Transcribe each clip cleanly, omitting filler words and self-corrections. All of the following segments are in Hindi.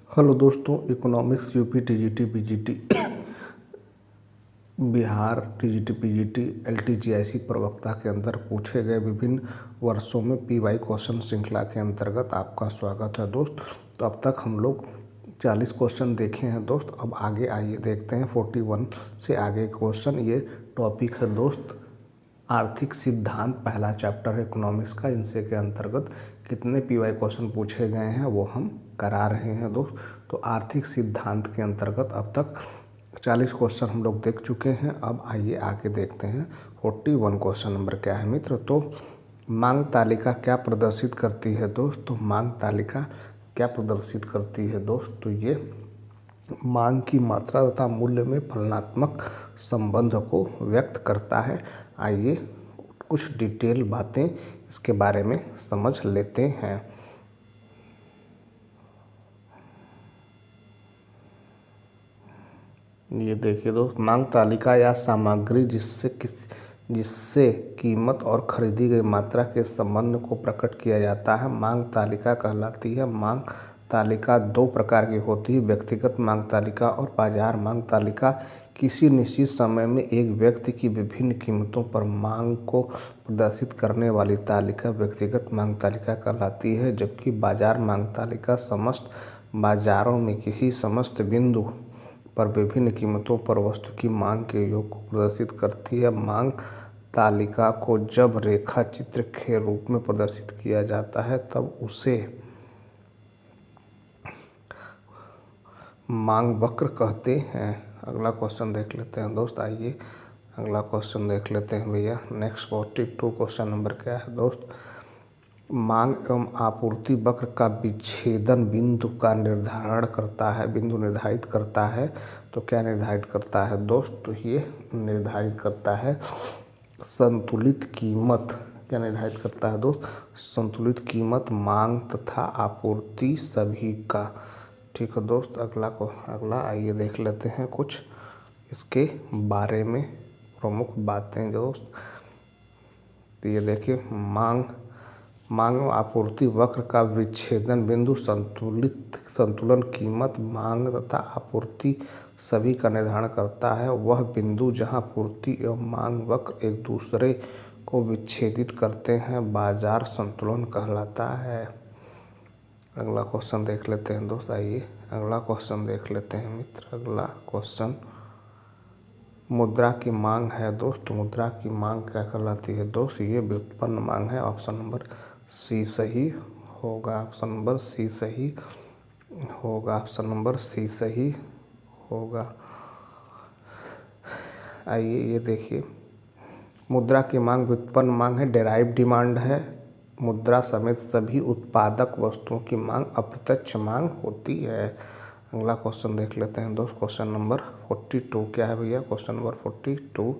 हेलो दोस्तों, economics UP TGT PGT Bihar TGT PGT LT GIC प्रवक्ता के अंदर पूछे गए विभिन्न वर्षों में पीवाई क्वेश्चन श्रृंखला के अंतर्गत आपका स्वागत है दोस्त। तो अब तक हम लोग 40 क्वेश्चन देखे हैं दोस्त। अब आगे आइए देखते हैं 41 से आगे क्वेश्चन। ये टॉपिक है दोस्त आर्थिक सिद्धांत, पहला चैप्टर है इकोनॉमिक्स का। इनसे के अंतर्गत कितने पीवाई क्वेश्चन पूछे गए हैं वो हम करा रहे हैं दोस्त। तो आर्थिक सिद्धांत के अंतर्गत अब तक 40 क्वेश्चन हम लोग देख चुके हैं। अब आइए आगे देखते हैं 41 क्वेश्चन नंबर क्या है मित्र। तो मांग तालिका क्या प्रदर्शित करती है दोस्त? तो मांग तालिका क्या प्रदर्शित करती है दोस्त? तो ये मांग की मात्रा तथा मूल्य में फलनात्मक संबंध को व्यक्त करता है। आइए कुछ डिटेल बातें इसके बारे में समझ लेते हैं। ये देखिए दोस्त, मांग तालिका या सामग्री जिससे कीमत और खरीदी गई मात्रा के संबंध को प्रकट किया जाता है, मांग तालिका कहलाती है। मांग तालिका दो प्रकार की होती है, व्यक्तिगत मांग तालिका और बाजार मांग तालिका। किसी निश्चित समय में एक व्यक्ति की विभिन्न कीमतों पर मांग को प्रदर्शित करने वाली तालिका व्यक्तिगत मांग तालिका कहलाती है, जबकि बाजार मांग तालिका समस्त बाजारों में किसी समस्त बिंदु पर विभिन्न कीमतों पर वस्तु की मांग के योग को प्रदर्शित करती है। मांग तालिका को जब रेखा चित्र के रूप में प्रदर्शित किया जाता है तब उसे मांग वक्र कहते हैं। अगला क्वेश्चन देख लेते हैं दोस्त। आइए अगला क्वेश्चन देख लेते हैं भैया। नेक्स्ट 42 क्वेश्चन नंबर क्या है दोस्त? मांग एवं आपूर्ति वक्र का विच्छेदन बिंदु का निर्धारण करता है, बिंदु निर्धारित करता है। तो क्या निर्धारित करता है दोस्त? तो ये निर्धारित करता है संतुलित कीमत। क्या निर्धारित करता है दोस्त? संतुलित कीमत मांग तथा आपूर्ति सभी का। ठीक है दोस्त। अगला आइए देख लेते हैं कुछ इसके बारे में प्रमुख बातें दोस्त। तो ये देखिए, मांग आपूर्ति वक्र का विच्छेदन बिंदु संतुलन कीमत मांग तथा आपूर्ति सभी का निर्धारण करता है। वह बिंदु जहां आपूर्ति एवं मांग वक्र एक दूसरे को विच्छेदित करते हैं बाजार संतुलन कहलाता है। अगला क्वेश्चन देख लेते हैं दोस्त। आइए अगला क्वेश्चन देख लेते हैं मित्र। अगला क्वेश्चन मुद्रा की मांग है दोस्त। मुद्रा की मांग क्या कहलाती है दोस्त? ये व्युत्पन्न मांग है। ऑप्शन नंबर सी सही होगा। ऑप्शन नंबर सी सही होगा। ऑप्शन नंबर सी सही होगा। आइए ये देखिए, मुद्रा की मांग व्युत्पन्न मांग है, डेराइव डिमांड है। मुद्रा समेत सभी उत्पादक वस्तुओं की मांग अप्रत्यक्ष मांग होती है। अगला क्वेश्चन देख लेते हैं दोस्त। क्वेश्चन नंबर 42 क्या है भैया? क्वेश्चन नंबर 42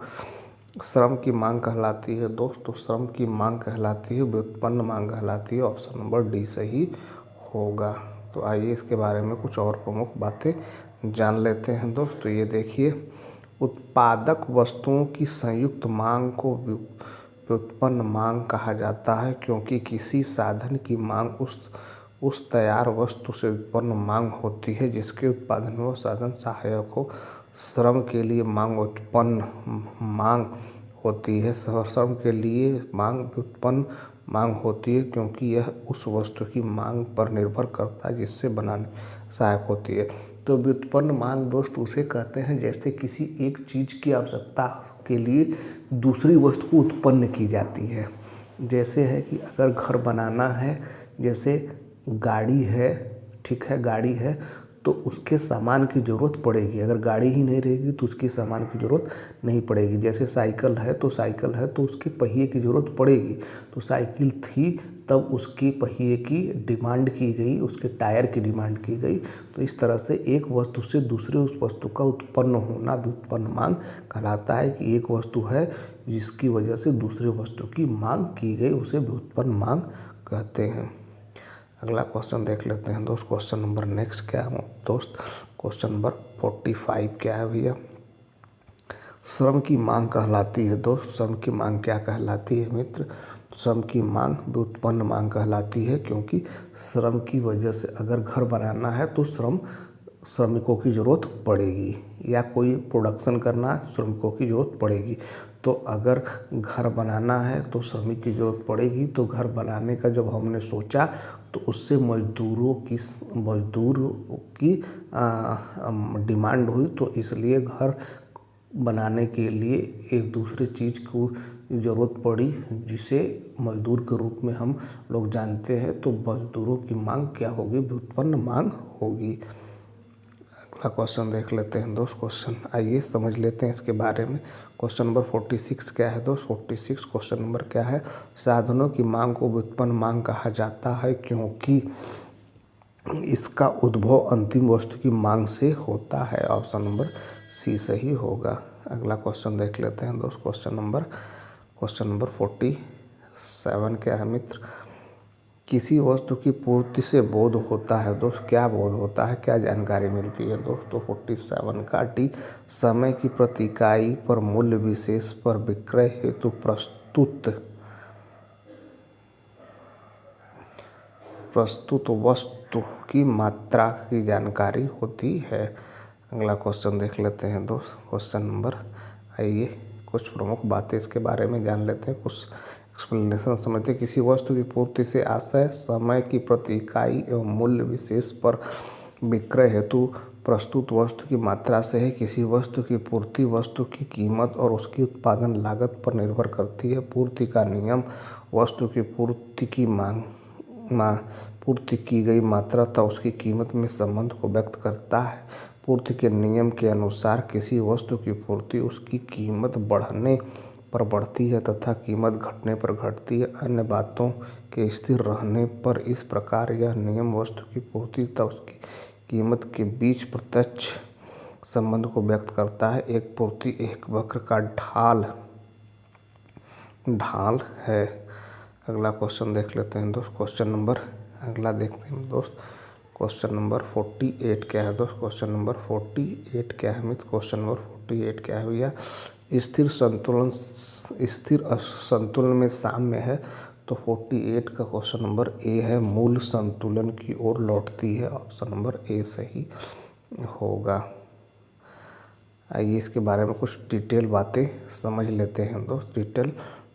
श्रम की मांग कहलाती है दोस्त। तो श्रम की मांग कहलाती है व्युत्पन्न मांग कहलाती है। ऑप्शन नंबर डी सही होगा। तो आइए इसके बारे में कुछ और प्रमुख बातें जान लेते हैं दोस्त। तो ये देखिए, उत्पादक वस्तुओं की संयुक्त मांग को व्युत्पन्न मांग कहा जाता है, क्योंकि किसी साधन की मांग उस तैयार वस्तु से उत्पन्न मांग होती है जिसके उत्पादन में वह साधन सहायक हो। श्रम के लिए मांग उत्पन्न मांग होती है। श्रम के लिए मांग व्युत्पन्न मांग होती है, क्योंकि यह उस वस्तु की मांग पर निर्भर करता है जिससे बनाने सहायक होती है। तो व्युत्पन्न मांग दोस्त उसे कहते हैं जैसे किसी एक चीज़ की आवश्यकता के लिए दूसरी वस्तु उत्पन्न की जाती है। जैसे है कि अगर घर बनाना है, जैसे गाड़ी है, ठीक है, गाड़ी है तो उसके सामान की ज़रूरत पड़ेगी। अगर गाड़ी ही नहीं रहेगी तो उसकी सामान की ज़रूरत नहीं पड़ेगी। जैसे साइकिल है तो उसके पहिए की ज़रूरत पड़ेगी। तो साइकिल थी तब उसकी पहिए की डिमांड की गई, उसके टायर की डिमांड की गई। तो इस तरह से एक वस्तु से दूसरे उस वस्तु का उत्पन्न होना व्युत्पन्न मांग कहलाता है कि एक वस्तु है जिसकी वजह से दूसरे वस्तु की मांग की गई, उसे व्युत्पन्न मांग कहते हैं। अगला क्वेश्चन देख लेते हैं दोस्त। क्वेश्चन नंबर नेक्स्ट क्या है दोस्त? क्वेश्चन नंबर 45 क्या है भैया? श्रम की मांग कहलाती है दोस्त। श्रम की मांग क्या कहलाती है मित्र? श्रम की मांग व्युत्पन्न मांग कहलाती है, क्योंकि श्रम की वजह से अगर घर बनाना है तो श्रमिकों की ज़रूरत पड़ेगी, या कोई प्रोडक्शन करना है श्रमिकों की ज़रूरत पड़ेगी। तो अगर घर बनाना है तो श्रमिक की ज़रूरत पड़ेगी। तो घर बनाने का जब हमने सोचा तो उससे मजदूर की डिमांड हुई, तो इसलिए घर बनाने के लिए एक दूसरे चीज़ को ज़रूरत पड़ी, जिसे मजदूर के रूप में हम लोग जानते हैं। तो मजदूरों की मांग क्या होगी? व्युत्पन्न मांग होगी। अगला क्वेश्चन देख लेते हैं दोस्त। क्वेश्चन आइए समझ लेते हैं इसके बारे में। क्वेश्चन नंबर 46 क्या है दोस्त? 46 क्वेश्चन नंबर क्या है? साधनों की मांग को व्युत्पन्न मांग कहा जाता है, क्योंकि इसका उद्भव अंतिम वस्तु की मांग से होता है। ऑप्शन नंबर सी सही होगा। अगला क्वेश्चन देख लेते हैं दोस्त। क्वेश्चन नंबर 47 क्या है मित्र? किसी वस्तु की पूर्ति से बोध होता है दोस्त। क्या बोध होता है, क्या जानकारी मिलती है दोस्तों? 47 का डी, समय की प्रति इकाई पर मूल्य विशेष पर विक्रय हेतु प्रस्तुत वस्तु की मात्रा की जानकारी होती है। अगला क्वेश्चन देख लेते हैं दोस्त। क्वेश्चन नंबर, आइए कुछ प्रमुख बातें इसके बारे में जान लेते हैं, कुछ एक्सप्लेनेशन समझते हैं। किसी वस्तु की पूर्ति से आशय समय की प्रति इकाई एवं मूल्य विशेष पर विक्रय हेतु प्रस्तुत वस्तु की मात्रा से है। किसी वस्तु की पूर्ति वस्तु की कीमत और उसकी उत्पादन लागत पर निर्भर करती है। पूर्ति का नियम वस्तु की पूर्ति की गई मात्रा तथा उसकी कीमत में संबंध को व्यक्त करता है। पूर्ति के नियम के अनुसार किसी वस्तु की पूर्ति उसकी कीमत बढ़ने पर बढ़ती है तथा कीमत घटने पर घटती है। अन्य बातों के स्थिर रहने पर इस प्रकार यह नियम वस्तु की पूर्ति तथा उसकी कीमत के बीच प्रत्यक्ष संबंध को व्यक्त करता है। एक पूर्ति एक वक्र का ढाल है। अगला क्वेश्चन देख लेते हैं दोस्त। अगला देखते हैं दोस्त। क्वेश्चन नंबर 48 क्या है दोस्त? क्वेश्चन नंबर 48 क्या है मित्र? क्वेश्चन नंबर 48 क्या है भैया? स्थिर संतुलन में साम्य है। तो 48 का क्वेश्चन नंबर ए है, मूल संतुलन की ओर लौटती है। ऑप्शन नंबर ए सही होगा। आइए इसके बारे में कुछ डिटेल बातें समझ लेते हैं दोस्त। डिटेल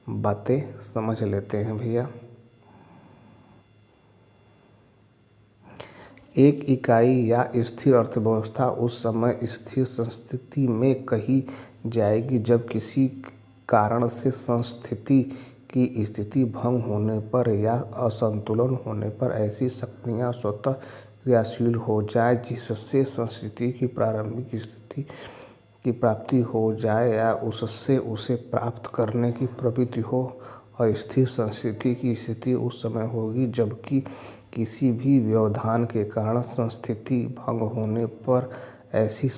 बातें समझ लेते हैं भैया। एक इकाई या स्थिर अर्थव्यवस्था उस समय स्थिर संस्थिति में कही जाएगी जब किसी कारण से संस्थिति की स्थिति भंग होने पर या असंतुलन होने पर ऐसी शक्तियाँ स्वतः क्रियाशील हो जाए जिससे संस्थिति की प्रारंभिक स्थिति की प्राप्ति हो जाए या उससे उसे प्राप्त करने की प्रवृत्ति हो। और स्थिर संस्थिति की स्थिति उस समय होगी जबकि किसी भी व्यवधान के कारण संस्थिति भंग होने पर ऐसी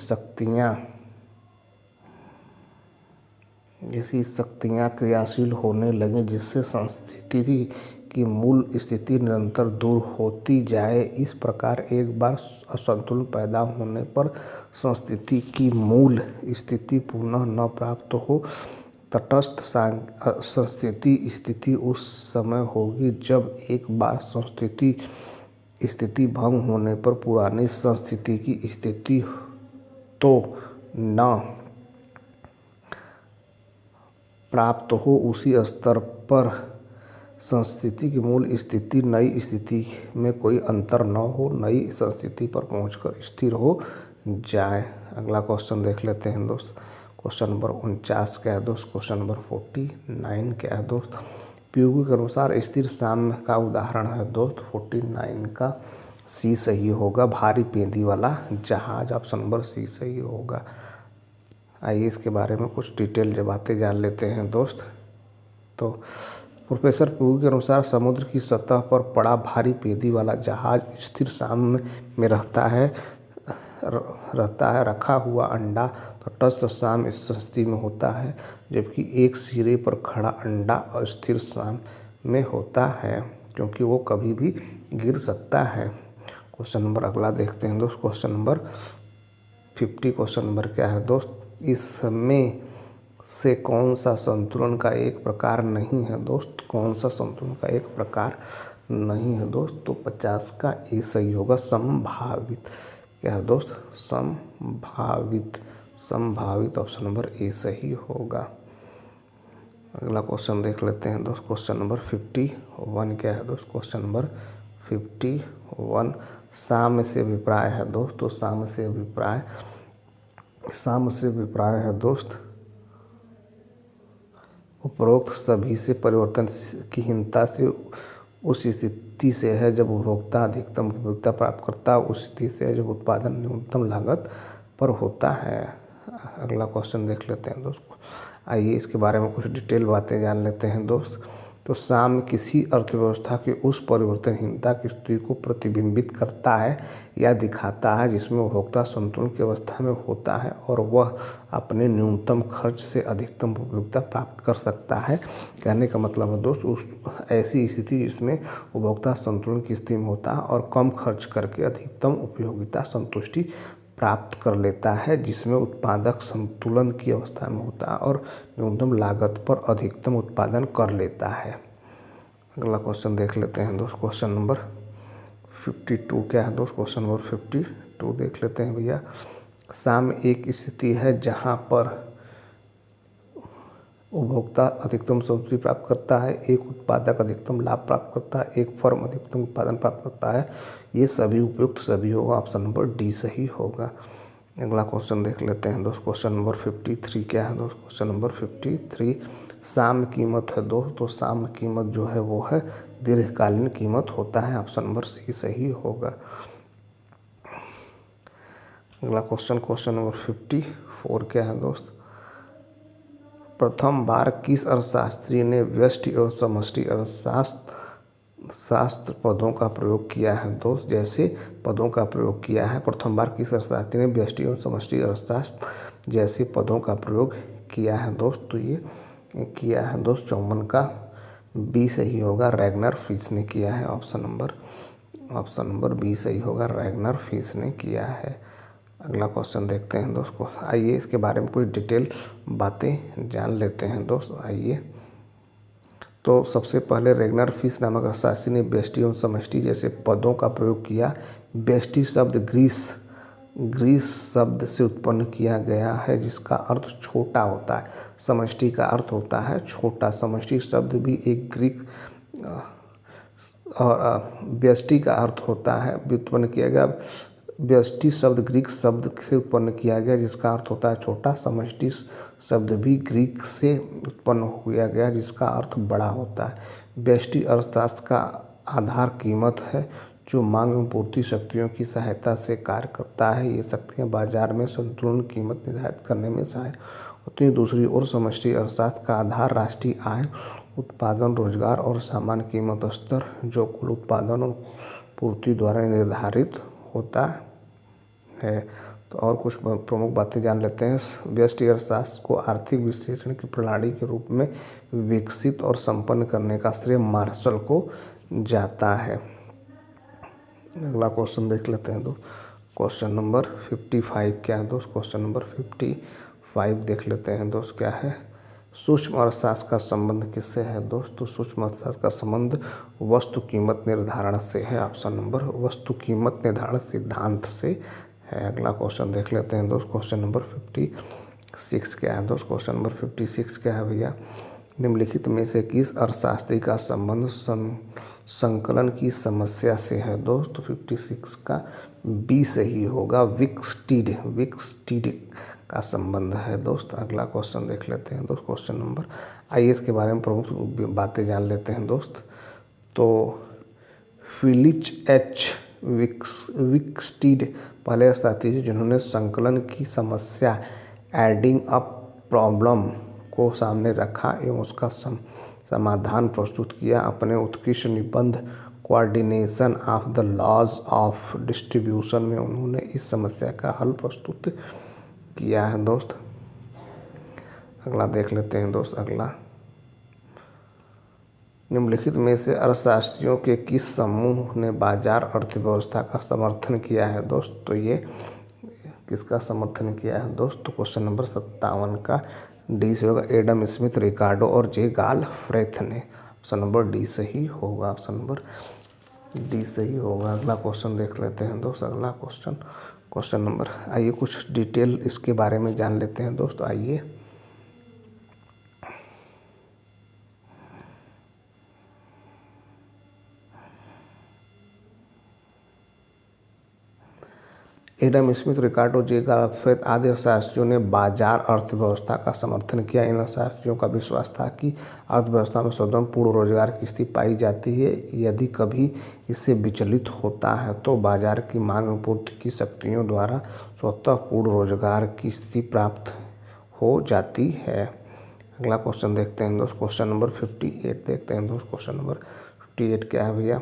शक्तियाँ क्रियाशील होने लगें जिससे संस्थिति की मूल स्थिति निरंतर दूर होती जाए। इस प्रकार एक बार असंतुलन पैदा होने पर संस्थिति की मूल स्थिति पुनः न प्राप्त हो। तटस्थ स्थिति उस समय होगी जब एक बार स्थिति भंग होने पर पुरानी संस्थिति की स्थिति तो न प्राप्त हो, उसी स्तर पर संस्थिति की मूल स्थिति नई स्थिति में कोई अंतर न हो, नई संस्थिति पर पहुंचकर स्थिर हो जाए। अगला क्वेश्चन देख लेते हैं दोस्त। क्वेश्चन नंबर 49 क्या है दोस्त? क्वेश्चन नंबर 49 क्या है दोस्त? पीयूगी के अनुसार स्थिर साम्य का उदाहरण है दोस्त। 49 का सी सही होगा, भारी पेंदी वाला जहाज। ऑप्शन नंबर सी सही होगा। आइए इसके बारे में कुछ डिटेल बातें जान लेते हैं दोस्त। तो प्रोफेसर पीयूगी के अनुसार समुद्र की सतह पर पड़ा भारी पेंदी वाला जहाज स्थिर साम्य में रहता है। रखा हुआ अंडा तटस्थ साम्य स्थिति में होता है, जबकि एक सिरे पर खड़ा अंडा अस्थिर साम्य में होता है क्योंकि वो कभी भी गिर सकता है। क्वेश्चन नंबर अगला देखते हैं दोस्त। क्वेश्चन नंबर 50 क्वेश्चन नंबर क्या है दोस्त? इसमें से कौन सा संतुलन का एक प्रकार नहीं है दोस्त? कौन सा संतुलन का एक प्रकार नहीं है दोस्त? तो 50 का ए सही होगा, संभावित। क्या है दोस्त? संभावित। संभावित ऑप्शन नंबर ए सही होगा। अगला क्वेश्चन देख लेते हैं दोस्त, क्वेश्चन नंबर 51 क्या है दोस्त? क्वेश्चन नंबर 51 साम्य से अभिप्राय है दोस्त। तो साम्य से अभिप्राय है दोस्त, उपरोक्त सभी से परिवर्तन की हीनता से उस स्थिति से है जब उपभोक्ता अधिकतम उपयोगिता प्राप्त करता है, उस स्थिति से है जब उत्पादन न्यूनतम लागत पर होता है। अगला क्वेश्चन देख लेते हैं दोस्त। आइए इसके बारे में कुछ डिटेल बातें जान लेते हैं दोस्त। तो साम्य किसी अर्थव्यवस्था की उस परिवर्तनहीनता की स्थिति को प्रतिबिंबित करता है या दिखाता है जिसमें उपभोक्ता संतुलन की अवस्था में होता है और वह अपने न्यूनतम खर्च से अधिकतम उपयोगिता प्राप्त कर सकता है। कहने का मतलब है दोस्त, उस ऐसी स्थिति जिसमें उपभोक्ता संतुलन की स्थिति में होता है और कम खर्च करके अधिकतम उपयोगिता संतुष्टि प्राप्त कर लेता है, जिसमें उत्पादक संतुलन की अवस्था में होता है और न्यूनतम लागत पर अधिकतम उत्पादन कर लेता है। अगला क्वेश्चन देख लेते हैं दोस्त, क्वेश्चन नंबर 52 क्या है दोस्त? क्वेश्चन नंबर 52 देख लेते हैं भैया। साम्य एक स्थिति है जहां पर उपभोक्ता अधिकतम संतुष्टि प्राप्त करता है, एक उत्पादक अधिकतम लाभ प्राप्त करता है, एक फर्म अधिकतम उत्पादन प्राप्त करता है। ये सभी उपयुक्त सभी होगा, ऑप्शन नंबर डी सही होगा। अगला क्वेश्चन देख लेते हैं दोस्त, क्वेश्चन नंबर 53 क्या है दोस्त? क्वेश्चन नंबर 53 साम्य कीमत है दोस्त। तो साम्य कीमत जो है वो है दीर्घकालीन कीमत होता है, ऑप्शन नंबर सी सही होगा। अगला क्वेश्चन नंबर 54 क्या है दोस्त? प्रथम बार किस अर्थशास्त्री ने व्यष्टि और समष्टि अर्थशास्त्र पदों का प्रयोग किया है दोस्त? जैसे पदों का प्रयोग किया है, प्रथम बार किस अर्थशास्त्री ने व्यष्टि और समष्टि अर्थशास्त्र जैसे पदों का प्रयोग किया है दोस्त? तो ये किया है दोस्त 54 का बी सही होगा, रैगनर फिश ने किया है। ऑप्शन नंबर बी सही होगा, रैगनर फिश ने किया है। अगला क्वेश्चन देखते हैं दोस्त को। आइए इसके बारे में कुछ डिटेल बातें जान लेते हैं दोस्त। आइए, तो सबसे पहले रैगनर फिश नामक अर्थशास्त्री ने व्यष्टि एवं समष्टि जैसे पदों का प्रयोग किया। व्यष्टि शब्द ग्रीस शब्द से उत्पन्न किया गया है जिसका अर्थ छोटा होता है। समष्टि का अर्थ होता है छोटा। समष्टि शब्द भी एक ग्रीक और व्यष्टि का अर्थ होता है व्युत्पन्न किया गया। व्यष्टि शब्द ग्रीक शब्द से उत्पन्न किया गया जिसका अर्थ होता है छोटा। समष्टि शब्द भी ग्रीक से उत्पन्न किया गया जिसका अर्थ बड़ा होता है। व्यष्टि अर्थशास्त्र का आधार कीमत है जो मांग एवं पूर्ति शक्तियों की सहायता से कार्य करता है। ये शक्तियाँ बाजार में संतुलन कीमत निर्धारित करने में सहायक होती हैं। दूसरी ओर समष्टि अर्थशास्त्र का आधार राष्ट्रीय आय, उत्पादन, रोजगार और सामान्य कीमत स्तर जो कुल उत्पादन और पूर्ति द्वारा निर्धारित होता है। तो और कुछ प्रमुख बातें जान लेते हैं। व्यष्टि अर्थशास्त्र को आर्थिक विश्लेषण की प्रणाली के रूप में विकसित और संपन्न करने का श्रेय मार्शल को जाता है। अगला क्वेश्चन देख लेते हैं दोस्त, क्वेश्चन नंबर 55 क्या है दोस्त? क्वेश्चन नंबर 55 देख लेते हैं दोस्त, क्या है? सूक्ष्म अर्थशास्त्र का संबंध किससे है दोस्त? तो सूक्ष्म अर्थशास्त्र का संबंध वस्तु कीमत निर्धारण से है। ऑप्शन नंबर वस्तु कीमत निर्धारण सिद्धांत से है। अगला क्वेश्चन देख लेते हैं दोस्त, क्वेश्चन नंबर 56 क्या है दोस्त? क्वेश्चन नंबर 56 क्या है भैया? निम्नलिखित में से किस अर्थशास्त्री का संबंध संकलन की समस्या से है दोस्त? तो 56 का बी सही होगा, विक्सटीड का संबंध है दोस्त। अगला क्वेश्चन देख लेते हैं दोस्त, क्वेश्चन नंबर, आइए इसके बारे में प्रमुख बातें जान लेते हैं दोस्त। तो फिलिच एच विक्सटीड पहले अर्थशास्त्री थे जिन्होंने संकलन की समस्या एडिंग अप प्रॉब्लम को सामने रखा एवं उसका समाधान प्रस्तुत किया। अपने उत्कृष्ट निबंध coordination of the laws of distribution में उन्होंने इस समस्या का हल प्रस्तुत किया है दोस्त। अगला देख लेते हैं दोस्त, अगला, निम्नलिखित में से अर्थशास्त्रियों के किस समूह ने बाजार अर्थव्यवस्था का समर्थन किया है दोस्त? तो ये किसका समर्थन किया है दोस्त? तो क्वेश्चन नंबर 57 का डी से होगा एडम स्मिथ, रिकार्डो और जे गालफ्रेथ ने। ऑप्शन नंबर डी सही होगा, ऑप्शन नंबर डी सही होगा। अगला क्वेश्चन देख लेते हैं दोस्त। अगला क्वेश्चन नंबर, आइए कुछ डिटेल इसके बारे में जान लेते हैं दोस्त। आइए एडम स्मिथ, रिकार्डो, जे गालफ्रेथ आदि अर्थशास्त्रियों ने बाजार अर्थव्यवस्था का समर्थन किया। इन अर्थशास्त्रियों का विश्वास था कि अर्थव्यवस्था में स्वतः पूर्ण रोजगार की स्थिति पाई जाती है। यदि कभी इससे विचलित होता है तो बाजार की मांग और पूर्ति की शक्तियों द्वारा स्वतः पूर्ण रोजगार की स्थिति प्राप्त हो जाती है। अगला क्वेश्चन देखते हैं दोस्त। क्वेश्चन नंबर 58 देखते हैं दोस्त। क्वेश्चन नंबर 58 क्या है भैया?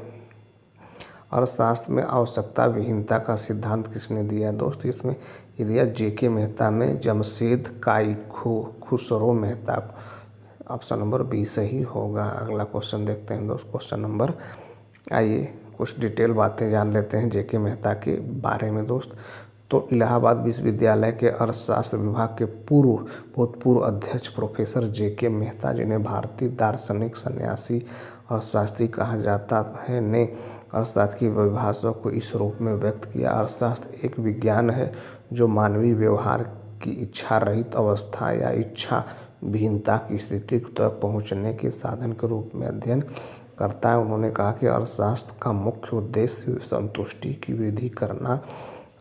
अर्थशास्त्र में आवश्यकता विहीनता का सिद्धांत किसने दिया है दोस्त? इसमें ये दिया जेके मेहता में Jamshed Kaikhusro Mehta. Option number B सही होगा। अगला क्वेश्चन देखते हैं दोस्त। क्वेश्चन नंबर, आइए कुछ डिटेल बातें जान लेते हैं जेके मेहता के बारे में दोस्त। तो इलाहाबाद विश्वविद्यालय के अर्थशास्त्र विभाग के भूतपूर्व अध्यक्ष प्रोफेसर जेके मेहता, जिन्हें भारतीय दार्शनिक सन्यासी अर्थशास्त्री कहा जाता है, ने अर्थशास्त्र की परिभाषा को इस रूप में व्यक्त किया। अर्थशास्त्र एक विज्ञान है जो मानवीय व्यवहार की इच्छा रहित अवस्था या इच्छा विहीनता की स्थिति तक पहुंचने के साधन के रूप में अध्ययन करता है। उन्होंने कहा कि अर्थशास्त्र का मुख्य उद्देश्य संतुष्टि की वृद्धि करना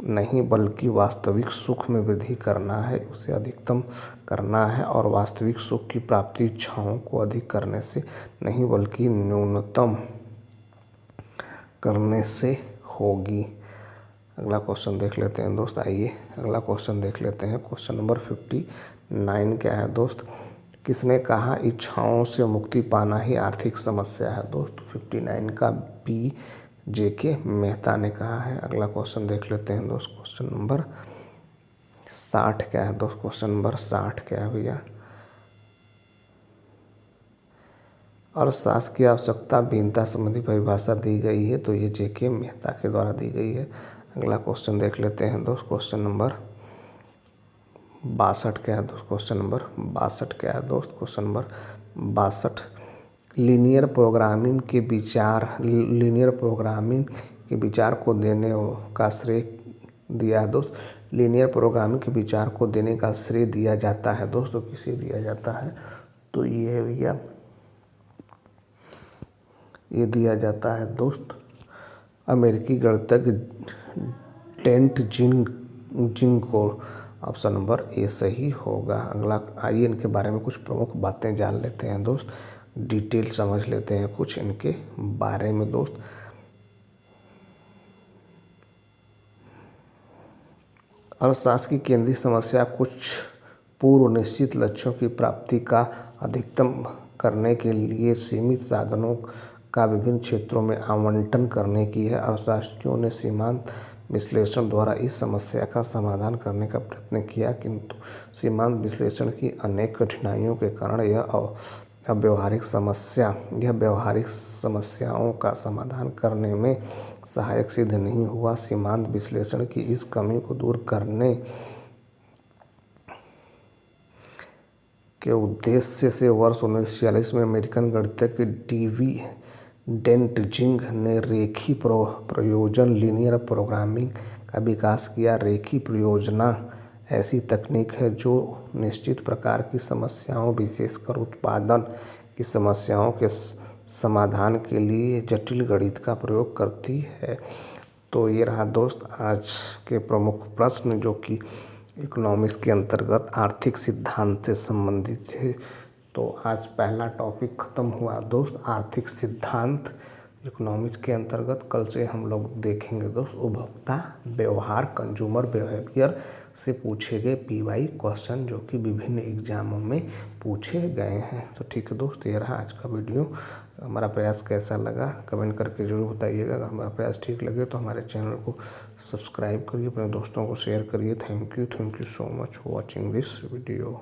नहीं बल्कि वास्तविक सुख में वृद्धि करना है, उसे अधिकतम करना है और वास्तविक सुख की प्राप्ति इच्छाओं को अधिक करने से नहीं बल्कि न्यूनतम करने से होगी। अगला क्वेश्चन देख लेते हैं दोस्त। आइए अगला क्वेश्चन देख लेते हैं। क्वेश्चन नंबर 59 क्या है दोस्त? किसने कहा इच्छाओं से मुक्ति पाना ही आर्थिक समस्या है दोस्त? 59 का बी जेके मेहता ने कहा है। अगला क्वेश्चन देख लेते हैं दोस्त। क्वेश्चन नंबर 60 क्या है दोस्त? क्वेश्चन नंबर 60 क्या है भैया? अर्थशास्त्र की आवश्यकता विहीनता संबंधी परिभाषा दी गई है, तो ये जेके मेहता के द्वारा दी गई है। अगला क्वेश्चन देख लेते हैं दोस्त। क्वेश्चन नंबर 62 क्या है दोस्त? क्वेश्चन नंबर 62 क्या है दोस्त? क्वेश्चन नंबर 62, लीनियर प्रोग्रामिंग के विचार को देने का श्रेय दिया है दोस्त। लीनियर प्रोग्रामिंग के विचार को देने का श्रेय दिया जाता है दोस्तों, किसे दिया जाता है? तो ये भैया ये दिया जाता है दोस्त अमेरिकी गणितज्ञ डेंट जिंग को। ऑप्शन नंबर ए सही होगा। अगला, आइए इनके बारे में कुछ प्रमुख बातें जान लेते हैं दोस्त, डिटेल समझ लेते हैं कुछ इनके बारे में दोस्त। अर्थशास्त्र की केंद्रीय समस्या कुछ पूर्व निश्चित लक्ष्यों की प्राप्ति का अधिकतम करने के लिए सीमित साधनों का विभिन्न क्षेत्रों में आवंटन करने की है। अर्थशास्त्रियों ने सीमांत विश्लेषण द्वारा इस समस्या का समाधान करने का प्रयत्न किया, किंतु सीमांत विश्लेषण की अनेक कठिनाइयों के कारण यह व्यवहारिक समस्याओं का समाधान करने में सहायक सिद्ध नहीं हुआ। सीमांत विश्लेषण की इस कमी को दूर करने के उद्देश्य से वर्ष 1946 में अमेरिकन गणितज्ञ डीवी डेंट जिंग ने रेखीय प्रयोजन लीनियर प्रोग्रामिंग का विकास किया। रेखीय प्रयोजना ऐसी तकनीक है जो निश्चित प्रकार की समस्याओं, विशेषकर उत्पादन की समस्याओं के समाधान के लिए जटिल गणित का प्रयोग करती है। तो ये रहा दोस्त आज के प्रमुख प्रश्न जो कि इकोनॉमिक्स के अंतर्गत आर्थिक सिद्धांत से संबंधित है। तो आज पहला टॉपिक ख़त्म हुआ दोस्त, आर्थिक सिद्धांत इकोनॉमिक्स के अंतर्गत। कल से हम लोग देखेंगे दोस्त उपभोक्ता व्यवहार, कंज्यूमर बिहेवियर से पूछे गए पीवाई क्वेश्चन जो कि विभिन्न एग्जामों में पूछे गए हैं। तो ठीक है दोस्त, ये रहा आज का वीडियो। हमारा प्रयास कैसा लगा कमेंट करके ज़रूर बताइएगा। अगर हमारा प्रयास ठीक लगे तो हमारे चैनल को सब्सक्राइब करिए, अपने दोस्तों को शेयर करिए। Thank you so much for watching this video.